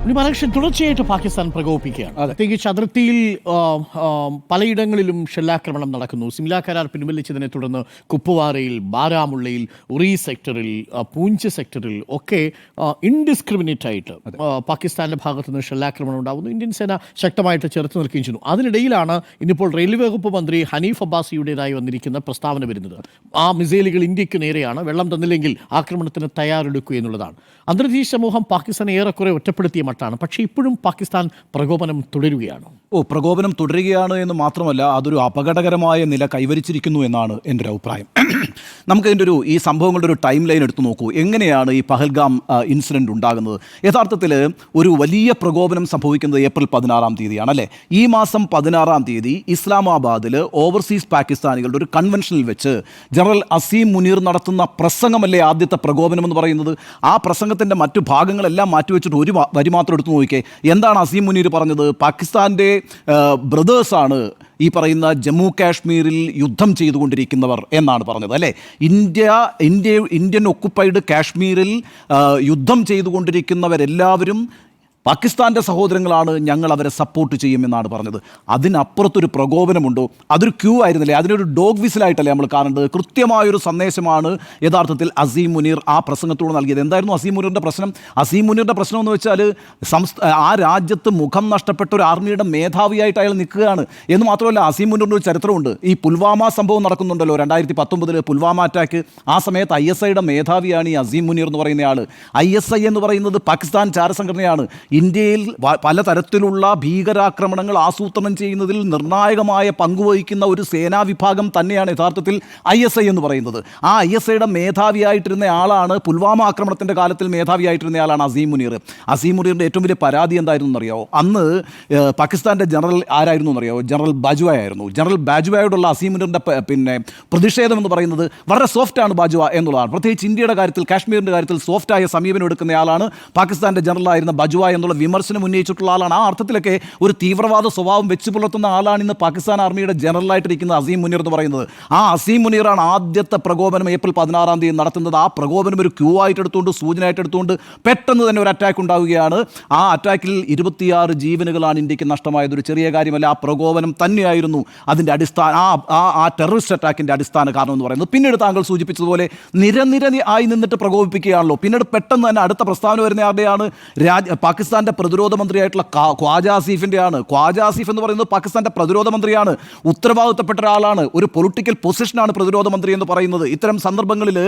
മനുഷ്യൻ തുടർച്ചയായിട്ട് പാകിസ്ഥാൻ പ്രകോപിക്കുകയാണ്. പ്രത്യേകിച്ച് അതിർത്തിയിൽ പലയിടങ്ങളിലും ഷെല്ലാക്രമണം നടക്കുന്നു. സിംല കരാർ പിൻവലിച്ചതിനെ തുടർന്ന് കുപ്വാരയിൽ, ബാരാമുള്ളയിൽ, ഉറി സെക്ടറിൽ, പൂഞ്ച് സെക്ടറിൽ ഒക്കെ ഇൻഡിസ്ക്രിമിനേറ്റ് ആയിട്ട് പാകിസ്ഥാന്റെ ഭാഗത്തു നിന്ന് ഷെല്ലാക്രമണം ഉണ്ടാകുന്നു. ഇന്ത്യൻ സേന ശക്തമായിട്ട് ചെറുത്ത് നിൽക്കുകയും ചെയ്യുന്നു. അതിനിടയിലാണ് ഇന്നിപ്പോൾ റെയിൽവേ വകുപ്പ് മന്ത്രി ഹനീഫ് അബ്ബാസിയുടേതായി വന്നിരിക്കുന്ന പ്രസ്താവന വരുന്നത്. ആ മിസൈലുകൾ ഇന്ത്യക്ക് നേരെയാണ്, വെള്ളം തന്നില്ലെങ്കിൽ ആക്രമണത്തിന് തയ്യാറെടുക്കുക എന്നുള്ളതാണ്. അന്തർദേശീയ സമൂഹം പാകിസ്ഥാനെ ഏറെക്കുറെ ഒറ്റപ്പെടുത്തിയ മട്ടാണ്. പക്ഷേ ഇപ്പോഴും പാകിസ്ഥാൻ പ്രകോപനം തുടരുകയാണ്. പ്രകോപനം തുടരുകയാണ് എന്ന് മാത്രമല്ല, അതൊരു അപകടകരമായ നില കൈവരിച്ചിരിക്കുന്നു എന്നാണ് എൻ്റെ ഒരു അഭിപ്രായം. നമുക്കതിൻ്റെ ഈ സംഭവങ്ങളുടെ ഒരു ടൈം ലൈൻ എടുത്തു നോക്കൂ. എങ്ങനെയാണ് ഈ പഹൽഗാം ഇൻസിഡൻറ്റ് ഉണ്ടാകുന്നത്? യഥാർത്ഥത്തിൽ ഒരു വലിയ പ്രകോപനം സംഭവിക്കുന്നത് ഏപ്രിൽ 16-ാം തീയതിയാണ് അല്ലേ? ഈ മാസം 16-ാം തീയതി ഇസ്ലാമാബാദിൽ ഓവർസീസ് പാകിസ്ഥാനികളുടെ ഒരു കൺവെൻഷനിൽ വെച്ച് ജനറൽ അസീം മുനീർ നടത്തുന്ന പ്രസംഗമല്ലേ ആദ്യത്തെ പ്രകോപനം എന്ന് പറയുന്നത്? ആ പ്രസംഗത്തിൻ്റെ മറ്റു ഭാഗങ്ങളെല്ലാം മാറ്റിവെച്ചിട്ട് ഒരു വരി മാത്രം എടുത്തു നോക്കിയേ. എന്താണ് അസീം മുനീർ പറഞ്ഞത്? പാകിസ്ഥാൻ്റെ ബ്രദേഴ്സാണ് ഈ പറയുന്ന ജമ്മു കാശ്മീരിൽ യുദ്ധം ചെയ്തുകൊണ്ടിരിക്കുന്നവർ എന്നാണ് പറഞ്ഞത് അല്ലേ? ഇന്ത്യൻ ഒക്കുപ്പൈഡ് കാശ്മീരിൽ യുദ്ധം ചെയ്തുകൊണ്ടിരിക്കുന്നവരെല്ലാവരും പാകിസ്ഥാൻ്റെ സഹോദരങ്ങളാണ്, ഞങ്ങൾ അവരെ സപ്പോർട്ട് ചെയ്യുമെന്നാണ് പറഞ്ഞത്. അതിനപ്പുറത്തൊരു പ്രകോപനമുണ്ടോ? അതൊരു ക്യൂ ആയിരുന്നില്ലേ? അതിനൊരു ഡോഗ് വിസിലായിട്ടല്ലേ നമ്മൾ കാണേണ്ടത്? കൃത്യമായൊരു സന്ദേശമാണ് യഥാർത്ഥത്തിൽ അസീം മുനീർ ആ പ്രസംഗത്തോട് നൽകിയത്. എന്തായിരുന്നു അസീം മുനീറിൻ്റെ പ്രശ്നം? അസീം മുനീറിൻ്റെ പ്രശ്നം എന്ന് വെച്ചാൽ ആ രാജ്യത്ത് മുഖം നഷ്ടപ്പെട്ട ഒരു ആർമിയുടെ മേധാവിയായിട്ട് അയാൾ നിൽക്കുകയാണ് എന്ന് മാത്രമല്ല, അസീം മുനീറിൻ്റെ ഒരു ചരിത്രമുണ്ട്. ഈ പുൽവാമ സംഭവം നടക്കുന്നുണ്ടല്ലോ, 2019 പുൽവാമ അറ്റാക്ക്. ആ സമയത്ത് ISIയുടെ മേധാവിയാണ് ഈ അസീം മുനീർ എന്ന് പറയുന്ന ആൾ. ISI എന്ന് പറയുന്നത് പാകിസ്ഥാൻ ചാരസംഘടനയാണ്. ഇന്ത്യയിൽ പലതരത്തിലുള്ള ഭീകരാക്രമണങ്ങൾ ആസൂത്രണം ചെയ്യുന്നതിൽ നിർണായകമായ പങ്കുവഹിക്കുന്ന ഒരു സേനാ വിഭാഗം തന്നെയാണ് യഥാർത്ഥത്തിൽ ISI എന്ന് പറയുന്നത്. ആ ISIയുടെ മേധാവിയായിട്ടിരുന്ന ആളാണ്, പുൽവാമ ആക്രമണത്തിൻ്റെ കാലത്തിൽ മേധാവിയായിട്ടിരുന്ന ആളാണ് അസീം മുനീർ. അസീം മുനീറിൻ്റെ ഏറ്റവും വലിയ പരാതി എന്തായിരുന്നു എന്നറിയാമോ? അന്ന് പാകിസ്ഥാൻ്റെ ജനറൽ ആരായിരുന്നു എന്നറിയാമോ? ജനറൽ ബാജ്വ ആയിരുന്നു. ജനറൽ ബാജ്വയോടുള്ള അസീം മുനീറിൻ്റെ പ്രതിഷേധം എന്ന് പറയുന്നത് വളരെ സോഫ്റ്റാണ് ബാജ്വ എന്നുള്ളതാണ്. പ്രത്യേകിച്ച് ഇന്ത്യയുടെ കാര്യത്തിൽ, കാശ്മീരിൻ്റെ കാര്യത്തിൽ സോഫ്റ്റായ സമീപനം എടുക്കുന്ന ആളാണ് പാകിസ്ഥാൻ്റെ ജനറലായിരുന്ന ബാജ്വ എന്നുള്ള വിമർശനം ഉന്നയിച്ചിട്ടുള്ള ആളാണ്. ആ അർത്ഥത്തിലൊക്കെ ഒരു തീവ്രവാദ സ്വഭാവം വെച്ച് പുലർത്തുന്ന ആളാണ് ഇന്ന് പാകിസ്ഥാൻ ആർമിയുടെ ജനറലായിട്ടിരിക്കുന്ന അസീം മുനീർ എന്ന് പറയുന്നത്. ആ അസീം മുനീറാണ് ആദ്യത്തെ പ്രകോപനം ഏപ്രിൽ 16-ാം തീയതി നടത്തുന്നത്. ആ പ്രകോപനം ഒരു ക്യൂ ആയിട്ട് എടുത്തുകൊണ്ട്, സൂചനയായിട്ട് എടുത്തുകൊണ്ട് പെട്ടെന്ന് തന്നെ ഒരു അറ്റാക്ക് ഉണ്ടാവുകയാണ്. ആ അറ്റാക്കിൽ 26 ജീവനുകളാണ് ഇന്ത്യക്ക് നഷ്ടമായത്. ഒരു ചെറിയ കാര്യമല്ല. ആ പ്രകോപനം തന്നെയായിരുന്നു അതിൻ്റെ ആ ടെററിസ്റ്റ് അറ്റാക്കിൻ്റെ അടിസ്ഥാന കാരണം എന്ന് പറയുന്നത്. പിന്നീട് താങ്കൾ സൂചിപ്പിച്ചതുപോലെ നിരനിരയായി നിന്നിട്ട് പ്രകോപിപ്പിക്കുകയാണല്ലോ. പിന്നീട് പെട്ടെന്ന് തന്നെ അടുത്ത പ്രസ്താവന വരുന്ന ആരുടെയാണ്? പാകിസ്ഥാൻ്റെ പ്രതിരോധ മന്ത്രിയായിട്ടുള്ള ഖ്വാജ ആസിഫിൻ്റെ ആണ്. ഖ്വാജ ആസിഫ് എന്ന് പറയുന്നത് പാകിസ്ഥാൻ്റെ പ്രതിരോധ മന്ത്രിയാണ്, ഉത്തരവാദിത്തപ്പെട്ട ഒരാളാണ്, ഒരു പൊളിറ്റിക്കൽ പൊസിഷനാണ് പ്രതിരോധ മന്ത്രി എന്ന് പറയുന്നത്. ഇത്തരം സന്ദർഭങ്ങളിൽ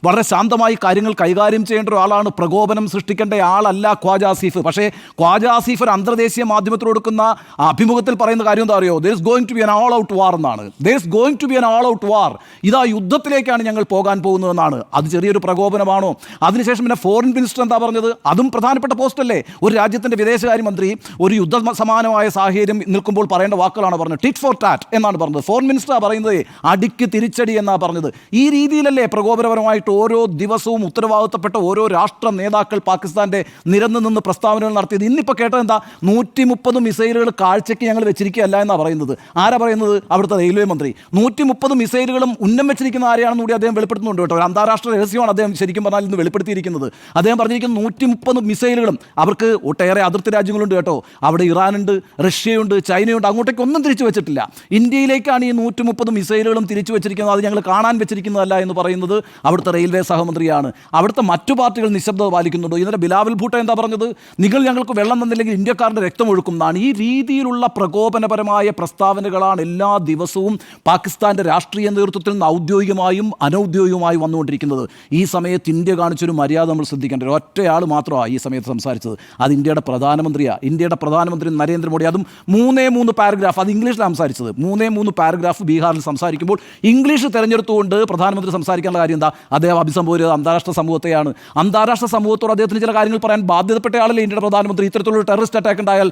വളരെ ശാന്തമായി കാര്യങ്ങൾ കൈകാര്യം ചെയ്യേണ്ട ഒരാളാണ്. പ്രകോപനം സൃഷ്ടിക്കേണ്ട ആളല്ല ഖ്വാജ ആസിഫ്. പക്ഷേ ഖ്വാജ ആസിഫ് ഒരു അന്തർദേശീയ മാധ്യമത്തിൽ കൊടുക്കുന്ന അഭിമുഖത്തിൽ പറയുന്ന കാര്യം എന്താ അറിയോ? there is going to be an all out war എന്നാണ്. there is going to be an all out war. ഇതാ യുദ്ധത്തിലേക്കാണ് ഞങ്ങൾ പോകാൻ പോകുന്നതെന്നാണ്. അത് ചെറിയൊരു പ്രകോപനമാണോ? അതിനുശേഷം പിന്നെ ഫോറിൻ മിനിസ്റ്റർ എന്താ പറഞ്ഞത്? അതും പ്രധാനപ്പെട്ട പോസ്റ്റല്ലേ. ഒരു രാജ്യത്തിൻ്റെ വിദേശകാര്യമന്ത്രി ഒരു യുദ്ധ സമാനമായ സാഹചര്യം നിൽക്കുമ്പോൾ പറയേണ്ട വാക്കുകളാണ് പറഞ്ഞത്. ടിറ്റ് ഫോർ ടാറ്റ് എന്നാണ് പറഞ്ഞത്. ഫോറിൻ മിനിസ്റ്ററാണ് പറയുന്നത് അടിക്ക് തിരിച്ചടി എന്നാണ് പറഞ്ഞത്. ഈ രീതിയിലല്ലേ പ്രകോപനപരമായിട്ട് ഓരോ ദിവസവും ഉത്തരവാദിത്തപ്പെട്ട ഓരോ രാഷ്ട്ര നേതാക്കൾ പാകിസ്ഥാൻ്റെ നിരന്ന് നിന്ന് പ്രസ്താവനകൾ നടത്തിയത്? ഇന്നിപ്പോൾ കേട്ടത് എന്താ? 130 മിസൈലുകൾ കാഴ്ചയ്ക്ക് ഞങ്ങൾ വെച്ചിരിക്കുകയല്ല എന്നാണ് പറയുന്നത്. ആരാ പറയുന്നത്? അവിടുത്തെ റെയിൽവേ മന്ത്രി. 130 മിസൈലുകളും ഉന്നം വെച്ചിരിക്കുന്ന ആരെയാണെന്ന് കൂടി അദ്ദേഹം വെളിപ്പെടുത്തുന്നുണ്ട് കേട്ടോ. ഒരു അന്താരാഷ്ട്ര രഹസ്യമാണ് അദ്ദേഹം ശരിക്കും പറഞ്ഞാൽ ഇന്ന് വെളിപ്പെടുത്തിയിരിക്കുന്നത്. അദ്ദേഹം പറഞ്ഞിരിക്കുന്ന 130 മിസൈലുകളും അവർക്ക് ഒട്ടേറെ അതിർത്തി രാജ്യങ്ങളുണ്ട് കേട്ടോ. അവിടെ ഇറാനുണ്ട്, റഷ്യയുണ്ട്, ചൈനയുണ്ട്. അങ്ങോട്ടേക്ക് ഒന്നും തിരിച്ചു വെച്ചിട്ടില്ല. ഇന്ത്യയിലേക്കാണ് ഈ 130 മിസൈലുകളും തിരിച്ചു വെച്ചിരിക്കുന്നത്. അത് ഞങ്ങൾ കാണാൻ വെച്ചിരിക്കുന്നതല്ല എന്ന് പറയുന്നത് അവിടുത്തെ റെയിൽവേ സഹമന്ത്രിയാണ്. അവിടുത്തെ മറ്റു പാർട്ടികൾ നിശബ്ദത പാലിക്കുന്നുണ്ട്. ഇന്നലെ ബിലാവൽ ഭൂട്ടോ എന്താ പറഞ്ഞത്? നിങ്ങൾ ഞങ്ങൾക്ക് വെള്ളം തന്നില്ലെങ്കിൽ ഇന്ത്യക്കാരുടെ രക്തം ഒഴുക്കും എന്നാണ്. ഈ രീതിയിലുള്ള പ്രകോപനപരമായ പ്രസ്താവനകളാണ് എല്ലാ ദിവസവും പാകിസ്ഥാൻ്റെ രാഷ്ട്രീയ നേതൃത്വത്തിൽ നിന്ന് ഔദ്യോഗികമായും അനൗദ്യോഗികമായി വന്നുകൊണ്ടിരിക്കുന്നത്. ഈ സമയത്ത് ഇന്ത്യ കാണിച്ചൊരു മര്യാദ നമ്മൾ ശ്രദ്ധിക്കേണ്ട. ഒറ്റയാൾ മാത്രമാണ് ഈ സമയത്ത് സംസാരിച്ചത്. അത് ഇന്ത്യയുടെ പ്രധാനമന്ത്രിയാണ്. ഇന്ത്യയുടെ പ്രധാനമന്ത്രി നരേന്ദ്രമോദി. അതും 3 പാരഗ്രാഫ്, അത് ഇംഗ്ലീഷിൽ സംസാരിച്ചത്. 3 പാരഗ്രാഫ് ബീഹാറിൽ സംസാരിക്കുമ്പോൾ ഇംഗ്ലീഷ് തിരഞ്ഞെടുത്തുകൊണ്ട് പ്രധാനമന്ത്രി സംസാരിക്കേണ്ട കാര്യം എന്താ? അദ്ദേഹം അഭിസംബോധന ചെയ്തത് അന്താരാഷ്ട്ര സമൂഹത്തെയാണ്. അന്താരാഷ്ട്ര സമൂഹത്തോട് അദ്ദേഹത്തിന് ചില കാര്യങ്ങൾ പറയാൻ ബാധ്യതപ്പെട്ട ആളല്ലേ ഇന്ത്യയുടെ പ്രധാനമന്ത്രി. ഇത്തരത്തിലുള്ള ടെററിസ്റ്റ് അറ്റാക്ക് ഉണ്ടായാൽ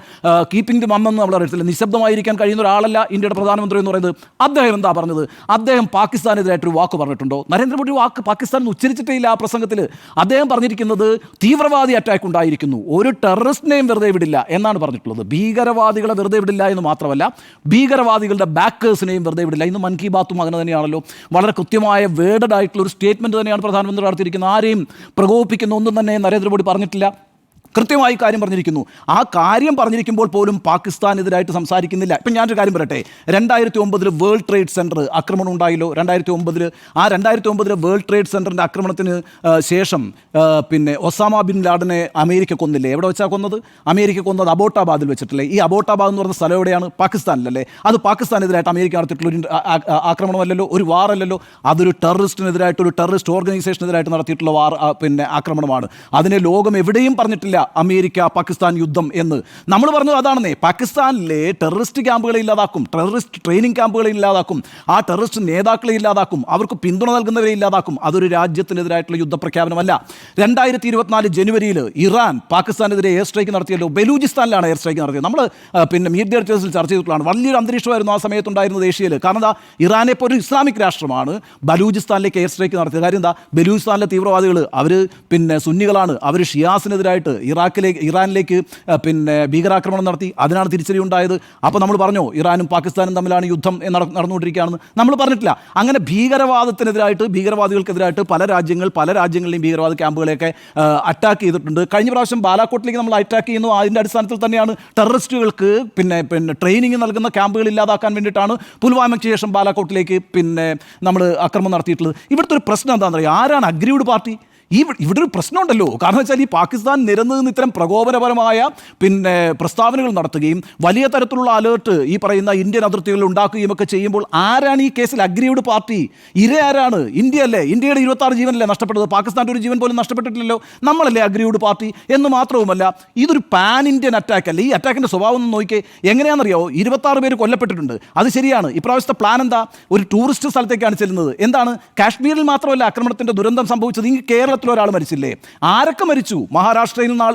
കീപ്പിംഗ് ദി മം എന്ന് നമ്മൾ അറിയത്തില്ല, നിശബ്ദമായിരിക്കാൻ കഴിയുന്ന ഒരാളല്ല ഇന്ത്യയുടെ പ്രധാനമന്ത്രി എന്ന് പറയുന്നത്. അദ്ദേഹം എന്താ പറഞ്ഞത്? അദ്ദേഹം പാകിസ്ഥാനെതിരായിട്ടൊരു വാക്ക് പറഞ്ഞിട്ടുണ്ടോ? നരേന്ദ്രമോദി വാക്ക് പാകിസ്ഥാൻ ഉച്ചരിച്ചിട്ടേ ഇല്ല ആ പ്രസംഗത്തിൽ. അദ്ദേഹം പറഞ്ഞിരിക്കുന്നത് തീവ്രവാദി അറ്റാക്ക് ഉണ്ടായിരിക്കുന്നു, ഒരു ടെററിസ്റ്റിനെയും വെറുതെ വിടില്ല എന്നാണ് പറഞ്ഞിട്ടുള്ളത്. ഭീകരവാദികളെ വെറുതെ വിടില്ല എന്ന് മാത്രമല്ല, ഭീകരവാദികളുടെ ബാക്കേഴ്സിനെയും വെറുതെ വിടില്ല. ഇന്ന് മൻ കി ബാത്തും അങ്ങനെ തന്നെയാണല്ലോ. വളരെ കൃത്യമായ വേർഡഡ് ആയിട്ടുള്ള ഒരു സ്റ്റേറ്റ്മെൻറ്റ് തന്നെയാണ് പ്രധാനമന്ത്രി നടത്തിയിരിക്കുന്നത്. ആരെയും പ്രകോപിപ്പിക്കുന്ന ഒന്നും തന്നെ നരേന്ദ്രമോദി പറഞ്ഞിട്ടില്ല. കൃത്യമായി കാര്യം പറഞ്ഞിരിക്കുന്നു. ആ കാര്യം പറഞ്ഞിരിക്കുമ്പോൾ പോലും പാകിസ്ഥാനെതിരായിട്ട് സംസാരിക്കുന്നില്ല. ഇപ്പം ഞാനൊരു കാര്യം പറയട്ടെ, 2009 വേൾഡ് ട്രേഡ് സെൻറ്റർ ആക്രമണം ഉണ്ടായല്ലോ. 2009 വേൾഡ് ട്രേഡ് സെൻറ്ററിൻ്റെ ആക്രമണത്തിന് ശേഷം പിന്നെ ഒസാമ ബിൻ ലാഡനെ അമേരിക്ക കൊന്നില്ലേ? എവിടെ വെച്ചാൽ കൊന്നത്? അമേരിക്ക കൊന്നത് അബോട്ടാബാദിൽ വെച്ചിട്ടില്ലേ? ഈ അബോട്ടാബാദ് എന്ന് പറഞ്ഞ സ്ഥലം എവിടെയാണ്? പാകിസ്ഥാനിലല്ലേ? അത് പാകിസ്ഥാനെതിരായിട്ട് അമേരിക്ക നടത്തിയിട്ടുള്ള ഒരു ആക്രമണമല്ലല്ലോ, ഒരു വാറല്ലല്ലോ. അതൊരു ടെററിസ്റ്റിനെതിരായിട്ട്, ഒരു ടെററിസ്റ്റ് ഓർഗനൈസേഷനെതിരായിട്ട് നടത്തിയിട്ടുള്ള പിന്നെ ആക്രമണമാണ്. അതിനെ ലോകം എവിടെയും പറഞ്ഞിട്ടില്ല അമേരിക്ക പാകിസ്ഥാൻ യുദ്ധം എന്ന്. നമ്മൾ പറഞ്ഞത് അതാണെന്നേ, പാകിസ്ഥാനിലെ ടെററിസ്റ്റ് ക്യാമ്പുകളെ ഇല്ലാതാക്കും, ടെററിസ്റ്റ് ട്രെയിനിങ് ക്യാമ്പുകളെ ഇല്ലാതാക്കും, ആ ടെററിസ്റ്റ് നേതാക്കളെ ഇല്ലാതാക്കും, അവർക്ക് പിന്തുണ നൽകുന്നവരെ ഇല്ലാതാക്കും. അതൊരു രാജ്യത്തിനെതിരായിട്ടുള്ള യുദ്ധപ്രഖ്യാപനമല്ല. 2024 ജനുവരിയിൽ ഇറാൻ പാകിസ്ഥാനെതിരെ എയർ സ്ട്രൈക്ക് നടത്തിയല്ലോ. ബലൂചിസ്ഥാനിലാണ് എയർ സ്ട്രൈക്ക് നടത്തിയത്. നമ്മൾ പിന്നെ മീഡിയ ചർച്ച ചെയ്തിട്ടുള്ളതാണ്. വലിയൊരു അന്തരീക്ഷമായിരുന്നു ആ സമയത്തുണ്ടായിരുന്നത് ഏഷ്യയിൽ. കാരണം എന്താ, ഇറാനെ ഇപ്പോൾ ഒരു ഇസ്ലാമിക് രാഷ്ട്രമാണ് ബലൂചിസ്ഥാനിലേക്ക് എയർ സ്ട്രൈക്ക് നടത്തിയത്. കാര്യം എന്താ, ബലൂചിസ്ഥാനിലെ തീവ്രവാദികൾ അവർ പിന്നെ സുന്നികളാണ്, അവർ ഷിയാസിനെതിരായിട്ട് ഇറാനിലേക്ക് പിന്നെ ഭീകരാക്രമണം നടത്തി. അതിനാണ് തിരിച്ചടി ഉണ്ടായത്. അപ്പോൾ നമ്മൾ പറഞ്ഞോ ഇറാനും പാകിസ്ഥാനും തമ്മിലാണ് യുദ്ധം നടന്നുകൊണ്ടിരിക്കുകയാണെന്ന്? നമ്മൾ പറഞ്ഞിട്ടില്ല. അങ്ങനെ ഭീകരവാദികൾക്കെതിരായിട്ട് പല രാജ്യങ്ങളിലെയും ഭീകരവാദ ക്യാമ്പുകളെയൊക്കെ അറ്റാക്ക് ചെയ്തിട്ടുണ്ട്. കഴിഞ്ഞ പ്രാവശ്യം ബാലാക്കോട്ടിലേക്ക് നമ്മൾ അറ്റാക്ക് ചെയ്യുന്നു. അതിൻ്റെ അടിസ്ഥാനത്തിൽ തന്നെയാണ് ടെററിസ്റ്റുകൾക്ക് പിന്നെ ട്രെയിനിങ് നൽകുന്ന ക്യാമ്പുകൾ ഇല്ലാതാക്കാൻ വേണ്ടിയിട്ടാണ് പുൽവാമയ്ക്ക് ശേഷം ബാലാക്കോട്ടിലേക്ക് പിന്നെ നമ്മൾ ആക്രമണം നടത്തിയിട്ടുള്ളത്. ഇവിടുത്തെ ഒരു പ്രശ്നം എന്താണെന്ന് അറിയാം, ആരാണ് അഗ്രീവ്ഡ് പാർട്ടി? ഇവിടെ ഒരു പ്രശ്നമുണ്ടല്ലോ. കാരണം വെച്ചാൽ ഈ പാകിസ്ഥാൻ നിരന്ന് ഇത്തരം പ്രകോപനപരമായ പിന്നെ പ്രസ്താവനകൾ നടത്തുകയും വലിയ തരത്തിലുള്ള അലേർട്ട് ഈ പറയുന്ന ഇന്ത്യൻ അതിർത്തികളിൽ ഉണ്ടാക്കുകയും ഒക്കെ ചെയ്യുമ്പോൾ ആരാണ് ഈ കേസിൽ അഗ്രീവ്ഡ് പാർട്ടി? ആരാണ്? ഇന്ത്യ അല്ലേ? ഇന്ത്യയുടെ 26 ജീവനല്ലേ നഷ്ടപ്പെട്ടത്? പാകിസ്ഥാൻ്റെ ഒരു ജീവൻ പോലും നഷ്ടപ്പെട്ടിട്ടില്ലല്ലോ. നമ്മളല്ലേ അഗ്രീവ്ഡ് പാർട്ടി? എന്ന് മാത്രവുമല്ല, ഇതൊരു പാൻ ഇന്ത്യൻ അറ്റാക്ക് അല്ലേ? ഈ അറ്റാക്കിൻ്റെ സ്വഭാവം ഒന്ന് നോക്കിയേ. എങ്ങനെയാണെന്നറിയോ, 26 പേര് കൊല്ലപ്പെട്ടിട്ടുണ്ട്. അത് ശരിയാണ്. ഇപ്രാവശ്യത്തെ പ്ലാൻ എന്താ? ഒരു ടൂറിസ്റ്റ് സ്ഥലത്തേക്കാണ് ചെല്ലുന്നത്. എന്താണ്? കാശ്മീരിൽ മാത്രമല്ല ആക്രമണത്തിൻ്റെ ദുരന്തം സംഭവിച്ചത്, ഈ കേരളത്തിൽ ഒരാൾ മരിച്ചില്ലേ? ആരൊക്കെ മരിച്ചു? മഹാരാഷ്ട്രയിൽ നിന്ന്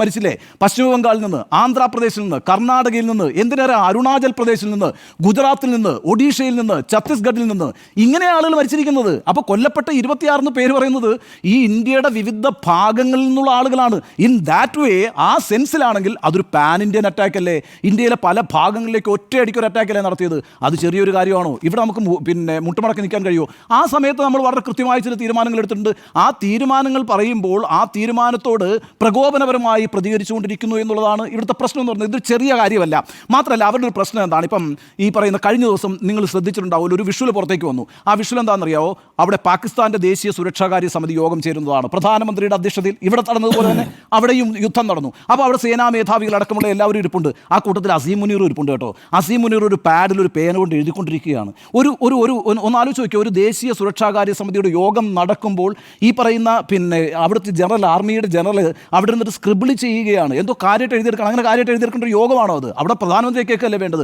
മരിച്ചില്ലേ? പശ്ചിമ ബംഗാളിൽ നിന്ന്, ആന്ധ്രാപ്രദേശിൽ നിന്ന്, കർണാടകയിൽ നിന്ന്, എന്തിനേറെ അരുണാചൽ പ്രദേശിൽ നിന്ന്, ഗുജറാത്തിൽ നിന്ന്, ഒഡീഷയിൽ നിന്ന്, ഛത്തീസ്ഗഡിൽ നിന്ന്, ഇങ്ങനെ ആളുകൾ മരിച്ചിരിക്കുന്നത്. അപ്പോൾ കൊല്ലപ്പെട്ട 26 പേര് പറയുന്നത് ഈ ഇന്ത്യയുടെ വിവിധ ഭാഗങ്ങളിൽ നിന്നുള്ള ആളുകളാണ്. ഇൻ ദാറ്റ് വേ, ആ സെൻസിലാണെങ്കിൽ അതൊരു പാൻ ഇന്ത്യൻ അറ്റാക്ക് അല്ലേ? ഇന്ത്യയിലെ പല ഭാഗങ്ങളിലേക്ക് ഒറ്റയടിക്കൊരു അറ്റാക്കല്ലേ നടത്തിയത്? അത് ചെറിയൊരു കാര്യമാണോ? ഇവിടെ നമുക്ക് പിന്നെ മുട്ടുമടക്കി നിൽക്കാൻ കഴിയുമോ? ആ സമയത്ത് നമ്മൾ വളരെ കൃത്യമായി ചില തീരുമാനങ്ങൾ എടുത്തിട്ടുണ്ട്. ആ തീരുമാനങ്ങൾ പറയുമ്പോൾ ആ തീരുമാനത്തോട് പ്രകോപനപരമായി പ്രതികരിച്ചുകൊണ്ടിരിക്കുന്നു എന്നുള്ളതാണ് ഇവിടുത്തെ പ്രശ്നം എന്ന് പറയുന്നത്. ഇതൊരു ചെറിയ കാര്യമല്ല. മാത്രമല്ല, അവരുടെ ഒരു പ്രശ്നം എന്താണ്? ഇപ്പം ഈ പറയുന്ന കഴിഞ്ഞ ദിവസം നിങ്ങൾ ശ്രദ്ധിച്ചിട്ടുണ്ടാവില്ല, ഒരു വിഷ്വൽ പുറത്തേക്ക് വന്നു. ആ വിഷ്വൽ എന്താണെന്നറിയാവോ? അവിടെ പാകിസ്ഥാൻ്റെ ദേശീയ സുരക്ഷാകാര്യ സമിതി യോഗം ചേരുന്നതാണ്. പ്രധാനമന്ത്രിയുടെ അധ്യക്ഷതയിൽ ഇവിടെ നടന്നതുപോലെ തന്നെ അവിടെയും യുദ്ധം നടന്നു. അപ്പോൾ അവിടെ സേനാ മേധാവികളടക്കമുള്ള എല്ലാവരും ഇരിപ്പുണ്ട്. ആ കൂട്ടത്തിൽ അസീം മുനീർ ഇരിപ്പുണ്ട് കേട്ടോ. അസീം മുനീർ ഒരു പാഡിൽ ഒരു പേന കൊണ്ട് എഴുതിക്കൊണ്ടിരിക്കുകയാണ്. ഒന്ന് ആലോചിച്ച് നോക്കിയോ, ഒരു ദേശീയ സുരക്ഷാകാര്യ സമിതിയുടെ യോഗം നടക്കുമ്പോൾ ഈ പറയുന്ന പിന്നെ അവിടുത്തെ ആർമിയുടെ ജനറൽ അവിടെ നിന്നിട്ട് സ്ക്രിബിൾ ചെയ്യുകയാണ്. എന്തോ കാര്യമായിട്ട് എഴുതിയെടുക്കണം. അങ്ങനെ കാര്യമായിട്ട് എഴുതിയെടുക്കേണ്ട ഒരു യോഗമാണോ അത്? അവിടെ പ്രധാനമന്ത്രിയൊക്കെയല്ലേ വേണ്ടത്?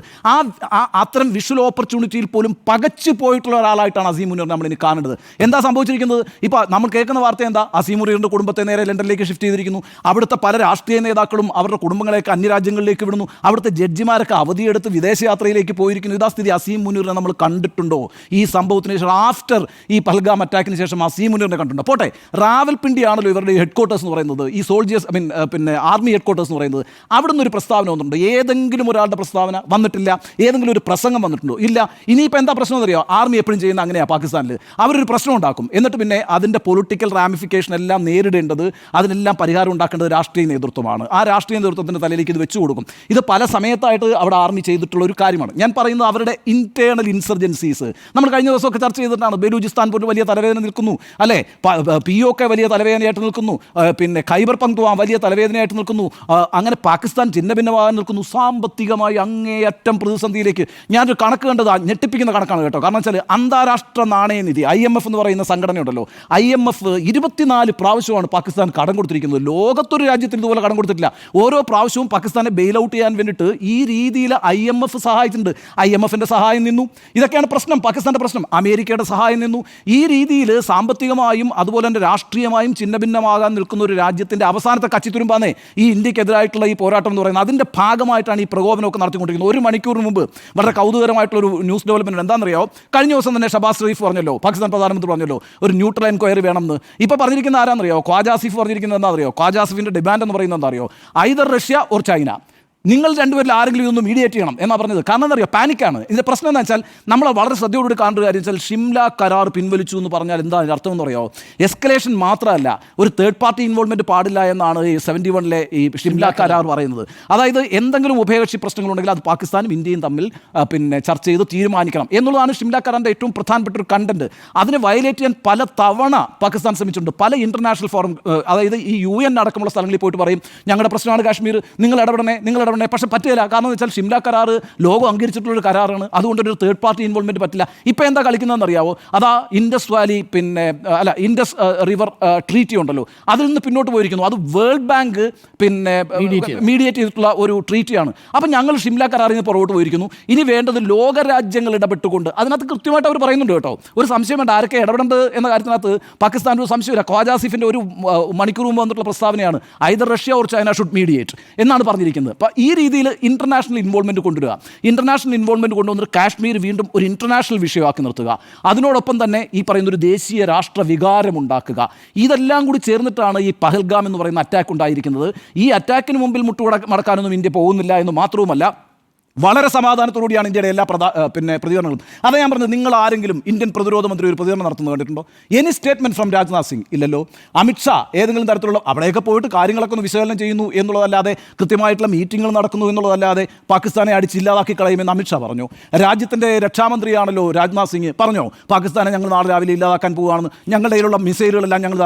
അത്തരം വിഷ്വൽ ഓപ്പർച്യൂണിറ്റിയിൽ പോലും പകച്ചു പോയിട്ടുള്ള ഒരാളായിട്ടാണ് അസീം മുനീർ നമ്മൾ ഇനി കാണേണ്ടത്. എന്താ സംഭവിച്ചിരിക്കുന്നത്? ഇപ്പോൾ നമ്മൾ കേൾക്കുന്ന വാർത്ത എന്താ? അസീം മുനീറിൻ്റെ കുടുംബത്തെ നേരെ ലണ്ടനിലേക്ക് ഷിഫ്റ്റ് ചെയ്തിരിക്കുന്നു. അവിടുത്തെ പല രാഷ്ട്രീയ നേതാക്കളും അവരുടെ കുടുംബങ്ങളെയൊക്കെ അന്യരാജ്യങ്ങളിലേക്ക് വിടുന്നു. അവിടുത്തെ ജഡ്ജിമാരൊക്കെ അവധിയെടുത്ത് വിദേശയാത്രയിലേക്ക് പോയിരിക്കുന്നു. ഇതാ സ്ഥിതി. അസീം മുനീറിനെ നമ്മൾ കണ്ടിട്ടുണ്ടോ? ഈ സംഭവത്തിന് ശേഷം, ആഫ്റ്റർ ഈ പഹൽഗാം അറ്റാക്കിന് ശേഷം അസീം മുനീറിനെ കണ്ടിട്ടുണ്ടോ? പോട്ടെ, റാവൽപിണ്ടിയാണല്ലോ ഇവരുടെ ഹെഡ് ക്വാർട്ടേഴ്സ് എന്ന് പറയുന്നത്, ഈ സോൾജേഴ്സ് പിന്നെ ആർമി ഹെഡ് ക്വാർട്ടേഴ്സ് എന്ന് പറയുന്നത്. അവിടെ നിന്നൊരു പ്രസ്താവന വന്നിട്ടുണ്ട്? ഏതെങ്കിലും ഒരാളുടെ പ്രസ്താവന വന്നിട്ടില്ല. ഏതെങ്കിലും ഒരു പ്രസംഗം വന്നിട്ടുണ്ടോ? ഇല്ല. ഇനിയിപ്പോൾ എന്താ പ്രശ്നം എന്നറിയോ? ആർമി എപ്പോഴും ചെയ്യുന്ന അങ്ങനെയാണ് പാകിസ്ഥാനിൽ. അവരൊരു പ്രശ്നം ഉണ്ടാക്കും, എന്നിട്ട് പിന്നെ അതിൻ്റെ പൊളിറ്റിക്കൽ റാമിഫിക്കേഷൻ എല്ലാം നേരിടേണ്ടത്, അതിനെല്ലാം പരിഹാരം ഉണ്ടാക്കേണ്ടത് രാഷ്ട്രീയ നേതൃത്വമാണ്. ആ രാഷ്ട്രീയ നേതൃത്വത്തിൻ്റെ തലയിലേക്ക് ഇത് വെച്ചു കൊടുക്കും. ഇത് പല സമയത്തായിട്ട് അവിടെ ആർമി ചെയ്തിട്ടുള്ള ഒരു കാര്യമാണ്. ഞാൻ പറയുന്നത് അവരുടെ ഇൻറ്റേർണൽ ഇൻസർജൻസീസ്. നമ്മൾ കഴിഞ്ഞ ദിവസമൊക്കെ ചർച്ച ചെയ്തിട്ടാണ്. ബലൂചിസ്ഥാൻ പോലും വലിയ തലവേദന നിൽക്കുന്നു അല്ലേ? POK വലിയ തലവേദനയായിട്ട് നിൽക്കുന്നു. പിന്നെ ഖൈബർ പങ്ക്തുവാ വലിയ തലവേദനയായിട്ട് നിൽക്കുന്നു. അങ്ങനെ പാകിസ്ഥാൻ ഛിന്നഭിന്നമാകാൻ നിൽക്കുന്നു. സാമ്പത്തികമായി അങ്ങേയറ്റം പ്രതിസന്ധിയിലേക്ക്. ഞാനൊരു കണക്ക് കണ്ടത് ഞെട്ടിപ്പിക്കുന്ന കണക്കാണ് കേട്ടോ. കാരണം വെച്ചാൽ അന്താരാഷ്ട്ര നാണയനിധി IMF എന്ന് പറയുന്ന സംഘടനയുണ്ടല്ലോ, IMF 24 പ്രാവശ്യമാണ് പാകിസ്ഥാൻ കടം കൊടുത്തിരിക്കുന്നത്. ലോകത്തൊരു രാജ്യത്തിന് ഇതുപോലെ കടം കൊടുത്തിട്ടില്ല. ഓരോ പ്രാവശ്യവും പാകിസ്ഥാനെ ബെയിൽ ഔട്ട് ചെയ്യാൻ വേണ്ടിയിട്ട് ഈ രീതിയിൽ IMF സഹായിച്ചിട്ടുണ്ട്. IMFൻ്റെ സഹായം നിന്നു. ഇതൊക്കെയാണ് പ്രശ്നം, പാകിസ്ഥാൻ്റെ പ്രശ്നം. അമേരിക്കയുടെ സഹായം നിന്നു. ഈ രീതിയിൽ സാമ്പത്തികമായും അതുപോലെ തന്നെ രാഷ്ട്രീയമായും ഛിന്നഭിന്നമാകാൻ നിൽക്കുന്ന ഒരു രാജ്യത്തിൻ്റെ അവസാനത്തെ കച്ചിത്തുരുമ്പാന്നേ ഈ ഇന്ത്യക്കെതിരായിട്ടുള്ള ഈ പോരാട്ടം എന്ന് പറയുന്നത്. അതിൻ്റെ ഭാഗമായിട്ടാണ് ഈ പ്രകോപനമൊക്കെ നടത്തിക്കൊണ്ടിരിക്കുന്നത്. ഒരു മണിക്കൂറിന് മുമ്പ് വളരെ കൗതുകരമായിട്ടുള്ളൊരു ന്യൂസ് ഡെവലപ്മെൻറ്റ് എന്താണെന്നറിയോ? കഴിഞ്ഞ ദിവസം തന്നെ ഷബാസ് ഷെരീഫ് പറഞ്ഞല്ലോ, പാകിസ്ഥാൻ പ്രധാനമന്ത്രി പറഞ്ഞല്ലോ, ഒരു ന്യൂട്രൽ എൻക്വയറി വേണമെന്ന്. ഇപ്പോൾ പറഞ്ഞിരിക്കുന്ന ആരാന്നറിയോ? ഖ്വാജ ആസിഫ് പറഞ്ഞിരിക്കുന്നത് എന്താണെന്നറിയോ? ഖ്വാജ ആസിഫിൻ്റെ ഡിമാൻഡ് എന്ന് പറയുന്നത് എന്താ അറിയോ? Either Russia or China. നിങ്ങൾ രണ്ടുപേരിൽ ആരെങ്കിലും ഇതൊന്ന് മീഡിയേറ്റ് ചെയ്യണം എന്നാണ് പറഞ്ഞത്. കാരണം എന്താ പറയുക, പാനിക്കാണ്. ഇതിൻ്റെ പ്രശ്നം എന്ന് വെച്ചാൽ നമ്മൾ വളരെ ശ്രദ്ധയോടുകൂടി കാണേണ്ട ഒരു കാര്യം വെച്ചാൽ ഷിംല കരാർ പിൻവലിച്ചു എന്ന് പറഞ്ഞാൽ എന്താ അർത്ഥം എന്ന് പറയാമോ? എസ്കലേഷൻ മാത്രമല്ല, ഒരു തേർഡ് പാർട്ടി ഇൻവോൾവ്മെൻറ്റ് പാടില്ല എന്നാണ് ഈ 71-ലെ ഈ ഷിംല കരാർ പറയുന്നത്. അതായത് എന്തെങ്കിലും ഉഭയകക്ഷി പ്രശ്നങ്ങളുണ്ടെങ്കിൽ അത് പാകിസ്ഥാനും ഇന്ത്യയും തമ്മിൽ പിന്നെ ചർച്ച ചെയ്ത് തീരുമാനിക്കണം എന്നുള്ളതാണ് ഷിംല കരാറിൻ്റെ ഏറ്റവും പ്രധാനപ്പെട്ട ഒരു കണ്ടന്റ്. അതിനെ വയലേറ്റ് ചെയ്യാൻ പല തവണ പാകിസ്ഥാൻ ശ്രമിച്ചിട്ടുണ്ട്. പല ഇന്റർനാഷണൽ ഫോറം, അതായത് ഈ UN അടക്കമുള്ള സ്ഥലങ്ങളിൽ പോയിട്ട് പറയും ഞങ്ങളുടെ പ്രശ്നമാണ് കാശ്മീർ, നിങ്ങൾ ഇടപെടണേ. പക്ഷേ പറ്റില്ല. കാരണം എന്ന് വെച്ചാൽ ഷിംല കരാർ ലോകം അംഗീകരിച്ചിട്ടുള്ളൊരു കരാറാണ്. അതുകൊണ്ട് ഒരു തേർഡ് പാർട്ടി ഇൻവോൾവ്മെൻറ്റ് പറ്റില്ല. ഇപ്പോൾ എന്താ കളിക്കുന്നതെന്ന് അറിയാവോ? അതാ Indus valley Indus river treaty ഉണ്ടല്ലോ, അതിൽ നിന്ന് പിന്നോട്ട് പോയിരിക്കുന്നു. അത് വേൾഡ് ബാങ്ക് മീഡിയേറ്റ് ചെയ്തിട്ടുള്ള ഒരു ട്രീറ്റിയാണ്. അപ്പം ഞങ്ങൾ ഷിംല കരാറിൽ നിന്ന് പുറകോട്ട് പോയിരിക്കുന്നു. ഇനി വേണ്ടത് ലോകരാജ്യങ്ങൾ ഇടപെട്ടുകൊണ്ട്, അതിനകത്ത് കൃത്യമായിട്ട് അവർ പറയുന്നുണ്ട് കേട്ടോ, ഒരു സംശയം വേണ്ട ആരൊക്കെ ഇടപെടേണ്ടത് എന്ന കാര്യത്തിനകത്ത് പാകിസ്ഥാൻ ഒരു സംശയമില്ല. ഖ്വാജാസിഫിൻ്റെ ഒരു മണിക്കൂർ മുമ്പ് വന്നിട്ടുള്ള പ്രസ്താവനയാണ് either Russia or China should മീഡിയേറ്റ് എന്നാണ് പറഞ്ഞിരിക്കുന്നത്. അപ്പോൾ ഈ രീതിയിൽ ഇന്റർനാഷണൽ ഇൻവോൾവ്മെൻറ്റ് കൊണ്ടുവരിക, ഇന്റർനാഷണൽ ഇൻവോൾവ്മെൻറ്റ് കൊണ്ടുവന്നിട്ട് കാശ്മീർ വീണ്ടും ഒരു ഇന്റർനാഷണൽ വിഷയമാക്കി നിർത്തുക, അതിനോടൊപ്പം തന്നെ ഈ പറയുന്നൊരു ദേശീയ രാഷ്ട്ര വികാരം ഉണ്ടാക്കുക, ഇതെല്ലാം കൂടി ചേർന്നിട്ടാണ് ഈ പഹൽഗാം എന്ന് പറയുന്ന അറ്റാക്ക് ഉണ്ടായിരിക്കുന്നത്. ഈ അറ്റാക്കിന് മുമ്പിൽ മടക്കാനൊന്നും ഇന്ത്യ പോകുന്നില്ല എന്ന് മാത്രവുമല്ല, വളരെ സമാധാനത്തോടുകൂടിയാണ് ഇന്ത്യയുടെ എല്ലാ പ്രതികരണങ്ങളും. അതാ ഞാൻ പറഞ്ഞത്, നിങ്ങൾ ആരെങ്കിലും ഇന്ത്യൻ പ്രതിരോധ മന്ത്രി ഒരു പ്രതികരണം നടത്തുന്നത് കണ്ടിട്ടുണ്ടോ? Any statement from Rajnath Singh? ഇല്ലല്ലോ. അമിത്ഷാ ഏതെങ്കിലും തരത്തിലുള്ള അവിടെയൊക്കെ പോയിട്ട് കാര്യങ്ങളൊക്കെ ഒന്ന് വിശകലനം ചെയ്യുന്നു എന്നുള്ളതല്ലാതെ, കൃത്യമായിട്ടുള്ള മീറ്റിങ്ങുകൾ നടക്കുന്നു എന്നുള്ളതല്ലാതെ പാകിസ്ഥാനെ അടിച്ചില്ലാതാക്കി കളയുമെന്ന് അമിത്ഷാ പറഞ്ഞു. രാജ്യത്തിൻ്റെ രക്ഷാമന്ത്രിയാണല്ലോ രാജ്നാഥ് സിംഗ്, പറഞ്ഞോ പാകിസ്ഥാനെ ഞങ്ങൾ നാളെ രാവിലെ ഇല്ലാതാക്കാൻ പോവുകയാണെന്ന്, ഞങ്ങളുടെ കയ്യിലുള്ള മിസൈലുകളെല്ലാം ഞങ്ങൾ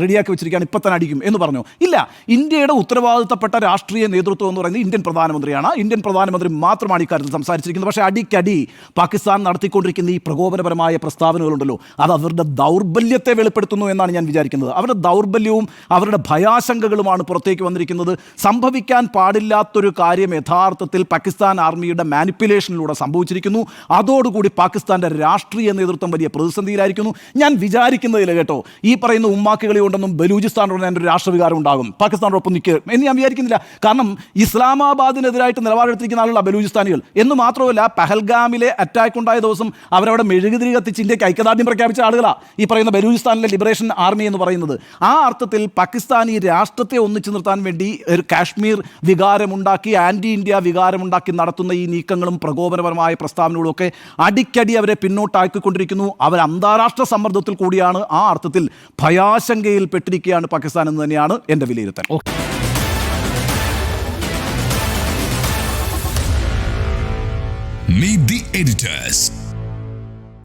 റെഡിയാക്കി വെച്ചിരിക്കുകയാണ്, ഇപ്പം തന്നെ അടിക്കും എന്ന് പറഞ്ഞു? ഇല്ല. ഇന്ത്യയുടെ ഉത്തരവാദിത്തപ്പെട്ട രാഷ്ട്രീയ നേതൃത്വം എന്ന് പറയുന്നത് ഇന്ത്യൻ പ്രധാനമന്ത്രിയാണ്. ഇന്ത്യൻ പ്രധാനമന്ത്രി മാത്രമാണ് ഇക്കാര്യത്തിൽ സംസാരിച്ചിരിക്കുന്നത്. പക്ഷേ അടിക്കടി പാകിസ്ഥാൻ നടത്തിക്കൊണ്ടിരിക്കുന്ന ഈ പ്രകോപനപരമായ പ്രസ്താവനകളുണ്ടല്ലോ, അത് അവരുടെ ദൗർബല്യത്തെ വെളിപ്പെടുത്തുന്നു എന്നാണ് ഞാൻ വിചാരിക്കുന്നത്. അവരുടെ ദൗർബല്യവും അവരുടെ ഭയാശങ്കകളുമാണ് പുറത്തേക്ക് വന്നിരിക്കുന്നത്. സംഭവിക്കാൻ പാടില്ലാത്തൊരു കാര്യം യഥാർത്ഥത്തിൽ പാകിസ്ഥാൻ ആർമിയുടെ മാനിപ്പുലേഷനിലൂടെ സംഭവിച്ചിരിക്കുന്നു. അതോടുകൂടി പാകിസ്ഥാൻ്റെ രാഷ്ട്രീയ നേതൃത്വം വലിയ പ്രതിസന്ധിയിലായിരിക്കുന്നു. ഞാൻ വിചാരിക്കുന്നതിൽ കേട്ടോ, ഈ പറയുന്ന ഉമ്മാക്കികളി കൊണ്ടൊന്നും ബലൂചിസ്ഥാനോട് എൻ്റെ ഒരു രാഷ്ട്രവികാരം ഉണ്ടാകും, പാകിസ്ഥാനോടൊപ്പം നിൽക്കുക എന്ന് ഞാൻ വിചാരിക്കുന്നില്ല. കാരണം ഇസ്ലാമാബാദിനെതിരായിട്ട് നിലപാടെടുത്തിരിക്കുന്ന ആളുള്ള ബലൂചിസ്ഥാനികൾ എന്ന് മാത്രമല്ല, പഹൽഗാമിലെ അറ്റാക്ക് ഉണ്ടായ ദിവസം അവരവിടെ മെഴുകുതിരി കത്തിച്ച് ഇന്ത്യക്ക് ഐക്യദാർഢ്യം പ്രഖ്യാപിച്ച ആളുകളാണ് ഈ പറയുന്ന ബലൂചിസ്ഥാനിലെ ലിബറേഷൻ ആർമി എന്ന് പറയുന്നത്. ആ അർത്ഥത്തിൽ പാകിസ്ഥാൻ ഈ രാഷ്ട്രത്തെ ഒന്നിച്ചു നിർത്താൻ വേണ്ടി ഒരു കാശ്മീർ വികാരമുണ്ടാക്കി, ആൻറ്റി ഇന്ത്യ വികാരമുണ്ടാക്കി നടത്തുന്ന ഈ നീക്കങ്ങളും പ്രകോപനപരമായ പ്രസ്താവനകളും ഒക്കെ അടിക്കടി അവരെ പിന്നോട്ടാക്കിക്കൊണ്ടിരിക്കുന്നു. അവർ അന്താരാഷ്ട്ര സമ്മർദ്ദത്തിൽ കൂടിയാണ്. ആ അർത്ഥത്തിൽ ഭയാശങ്കയിൽ പെട്ടിരിക്കുകയാണ് പാകിസ്ഥാൻ എന്ന് തന്നെയാണ് എൻ്റെ വിലയിരുത്തൽ. Meet the editors.